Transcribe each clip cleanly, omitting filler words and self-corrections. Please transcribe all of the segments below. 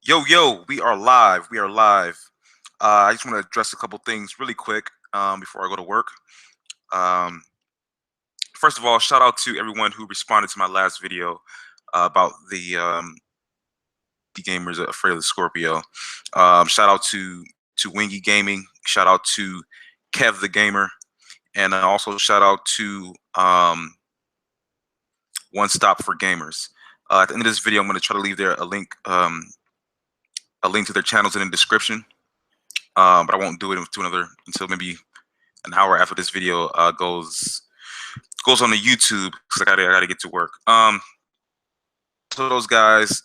Yo, we are live. We are live. I just want to address a couple things really quick before I go to work. Um, First of all, shout out to everyone who responded to my last video about the gamers afraid of the Scorpio. Shout out to Wingy Gaming. Shout out to Kev the Gamer, and also shout out to One Stop for Gamers. At the end of this video, I'm going to try to leave there a link to their channels in the description. But I won't do it until maybe an hour after this video goes on the YouTube because I gotta get to work. So those guys,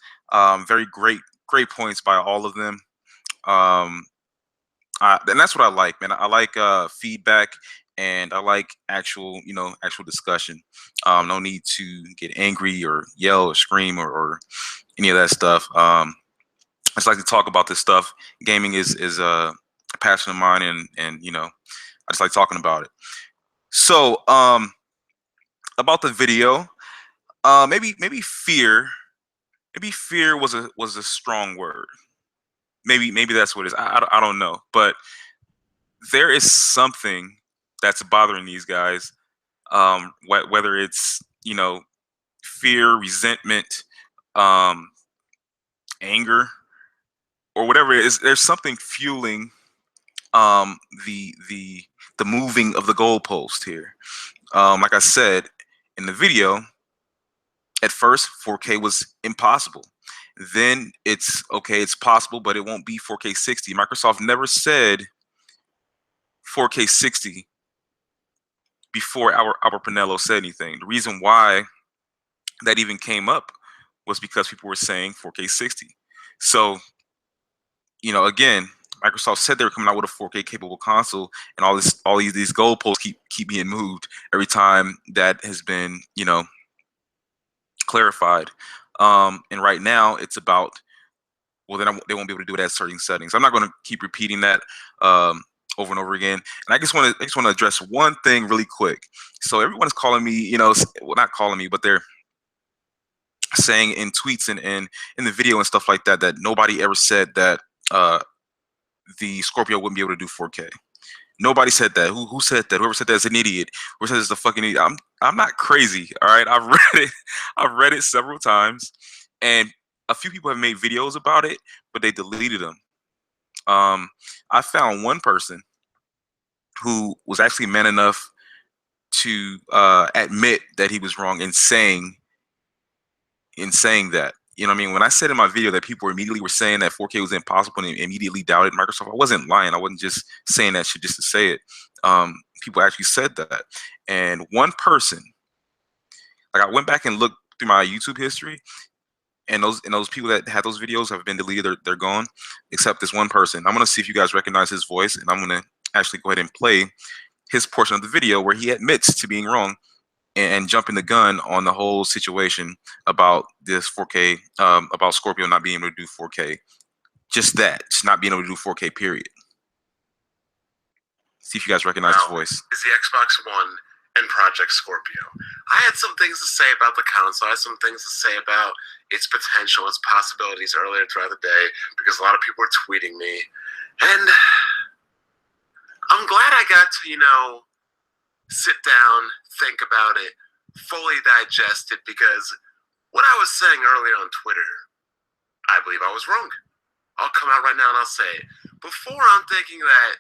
very great points by all of them. And that's what I like, man. I like feedback, and I like actual discussion. No need to get angry or yell or scream or any of that stuff. I just like to talk about this stuff. Gaming is a passion of mine, and I just like talking about it. So about the video, maybe fear. Maybe fear was a strong word. Maybe that's what it is. I don't know, but there is something that's bothering these guys. Whether it's fear, resentment, anger, or whatever it is, there's something fueling the moving of the goalpost here. Like I said in the video, at first 4K was impossible. Then it's okay, it's possible, but it won't be 4K 60. Microsoft never said 4K 60 before Albert Pinello said anything. The reason why that even came up was because people were saying 4K 60. So, again, Microsoft said they were coming out with a 4K capable console, and all these goalposts keep being moved every time that has been clarified. And right now it's about, well, then they won't be able to do it at certain settings. I'm not going to keep repeating that over and over again. And I just want to address one thing really quick. So everyone's calling me, well, not calling me, but they're saying in tweets and in the video and stuff like that nobody ever said that the Scorpio wouldn't be able to do 4K. Nobody said that. Who said that? Whoever said that is an idiot. Whoever says it's a fucking idiot. I'm not crazy. All right, I've read it. I've read it several times, and a few people have made videos about it, but they deleted them. I found one person who was actually man enough to admit that he was wrong in saying that. You know what I mean? When I said in my video that people immediately were saying that 4K was impossible and immediately doubted Microsoft, I wasn't lying. I wasn't just saying that shit just to say it. People actually said that. And one person, like, I went back and looked through my YouTube history, and those people that had those videos have been deleted. They're gone, except this one person. I'm gonna see if you guys recognize his voice, and I'm gonna actually go ahead and play his portion of the video where he admits to being wrong and jumping the gun on the whole situation about this 4K, about Scorpio not being able to do 4K. Just not being able to do 4K, period. See if you guys recognize his voice. Is the Xbox One and Project Scorpio. I had some things to say about the console. I had some things to say about its potential, its possibilities earlier throughout the day, because a lot of people were tweeting me. And I'm glad I got to, sit down, think about it, fully digest it, because what I was saying earlier on Twitter, I believe I was wrong. I'll come out right now and I'll say it. Before, I'm thinking that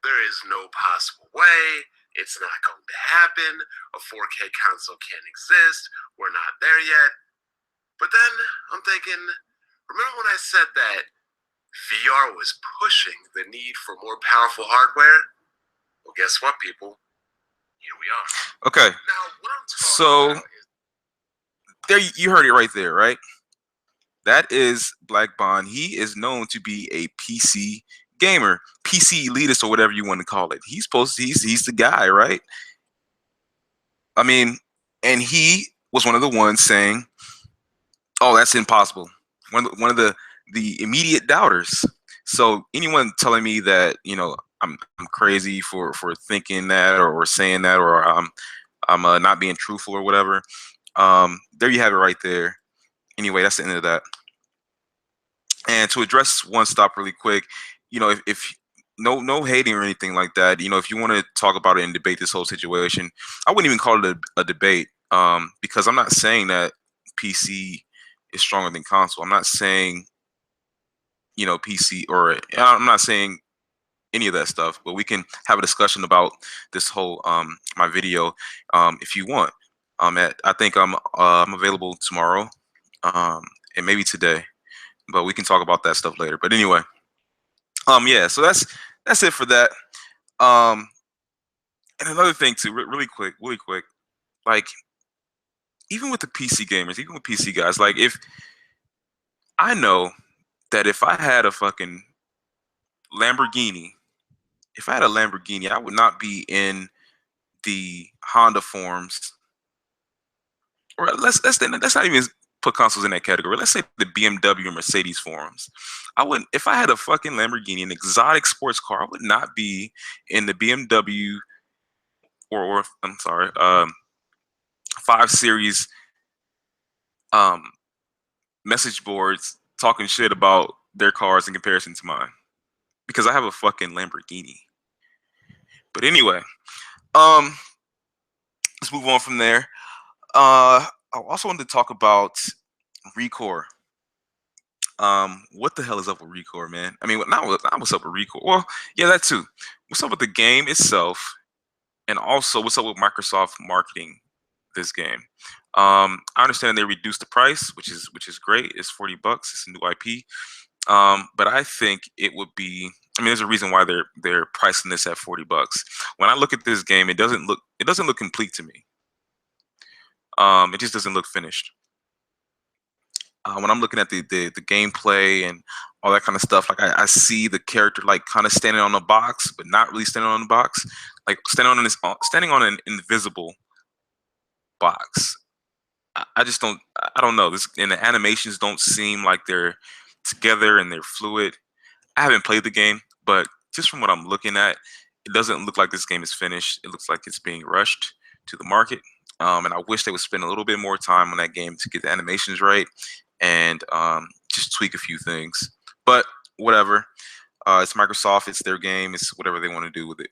there is no possible way, it's not going to happen, a 4K console can't exist, we're not there yet. But then I'm thinking, remember when I said that VR was pushing the need for more powerful hardware? Well, guess what, people? Here we are. Okay. Now, what I'm so about is, there, you heard it right there, right? That is Black Bond. He is known to be a PC gamer, PC elitist, or whatever you want to call it. He's the guy, right? I mean, and he was one of the ones saying, "Oh, that's impossible." One of the immediate doubters. So anyone telling me that I'm crazy for thinking that or saying that, or I'm not being truthful or whatever, there you have it right there. Anyway, that's the end of that. And to address One Stop really quick, if no hating or anything like that. If you want to talk about it and debate this whole situation, I wouldn't even call it a debate, because I'm not saying that PC is stronger than console. I'm not saying PC, or I'm not saying any of that stuff. But we can have a discussion about this whole my video, if you want. I think I'm available tomorrow, and maybe today, but we can talk about that stuff later. But anyway, yeah. So that's it for that. Um, and another thing too, really quick, like even with the PC gamers, even with PC guys, like if I know that if I had a fucking Lamborghini, if I had a Lamborghini, I would not be in the Honda forums, or let's not even put consoles in that category. Let's say the BMW or Mercedes forums. I wouldn't, if I had a fucking Lamborghini, an exotic sports car, I would not be in the BMW or I'm sorry, 5 Series um, message boards talking shit about their cars in comparison to mine, because I have a fucking Lamborghini. But anyway, um, let's move on from there. I also wanted to talk about Recore. What the hell is up with Recore, man? I mean, not what's up with Recore. Well, yeah, that too. What's up with the game itself, and also what's up with Microsoft marketing this game? I understand they reduced the price, which is great. It's $40. It's a new IP. But I think it would be. I mean, there's a reason why they're pricing this at $40. When I look at this game, it doesn't look complete to me. It just doesn't look finished. When I'm looking at the gameplay and all that kind of stuff, like I see the character like kind of standing on the box, but not really standing on the box, like standing on an invisible box. I just don't. I don't know. This, and the animations don't seem like they're together and they're fluid. I haven't played the game, but just from what I'm looking at, it doesn't look like this game is finished. It looks like it's being rushed to the market. And I wish they would spend a little bit more time on that game to get the animations right and just tweak a few things. But whatever. It's Microsoft. It's their game. It's whatever they want to do with it.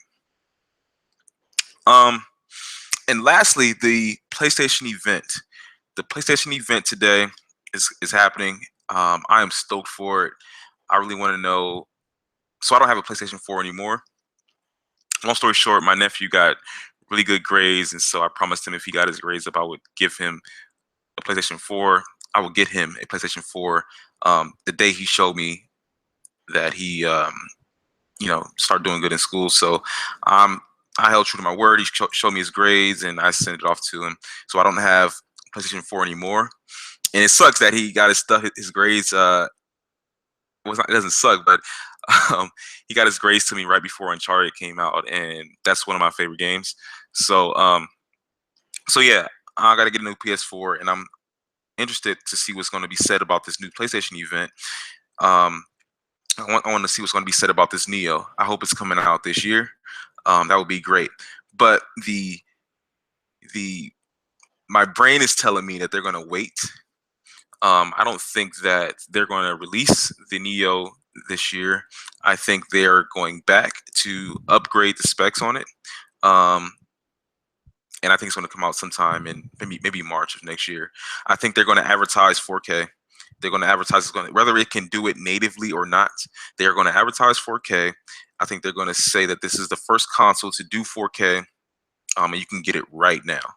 And lastly, the PlayStation event. The PlayStation event today is happening. I am stoked for it. I really want to know. So I don't have a PlayStation 4 anymore. Long story short, my nephew got really good grades, and so I promised him if he got his grades up, I would give him a PlayStation 4. I would get him a PlayStation 4 the day he showed me that he, started doing good in school. So I held true to my word. He showed me his grades, and I sent it off to him. So I don't have PlayStation 4 anymore, and it sucks that he got his stuff, his grades. It doesn't suck, but he got his grades to me right before Uncharted came out, and that's one of my favorite games. So, so yeah, I got to get a new PS4, and I'm interested to see what's going to be said about this new PlayStation event. I want to see what's going to be said about this Neo. I hope it's coming out this year. That would be great. But my brain is telling me that they're going to wait. I don't think that they're going to release the Neo this year. I think they're going back to upgrade the specs on it. And I think it's going to come out sometime in maybe March of next year. I think they're going to advertise 4K. They're going to advertise whether it can do it natively or not. They are going to advertise 4K. I think they're going to say that this is the first console to do 4K, and you can get it right now.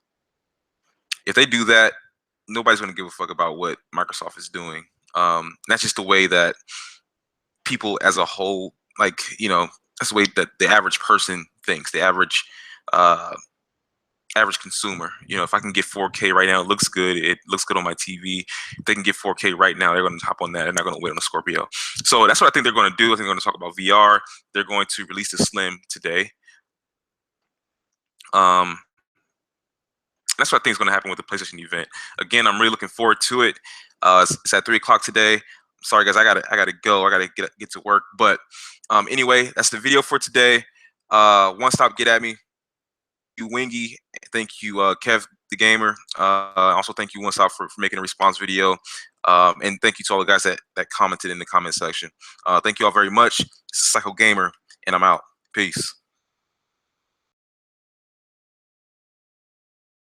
If they do that, nobody's going to give a fuck about what Microsoft is doing. That's just the way that people as a whole, that's the way that the average person thinks. The average consumer. If I can get 4K right now, it looks good. It looks good on my TV. If they can get 4K right now, they're going to hop on that. They're not going to wait on a Scorpio. So that's what I think they're going to do. I think they're going to talk about VR. They're going to release the Slim today. That's what I think is going to happen with the PlayStation event. Again, I'm really looking forward to it. It's at 3:00 today. Sorry guys, I gotta go. I gotta get to work. But anyway, that's the video for today. One Stop, get at me. You Wingy. Thank you, Kev the Gamer. Also, thank you, One Stop, for making a response video. And thank you to all the guys that commented in the comment section. Thank you all very much. This is Cycle Gamer, and I'm out. Peace.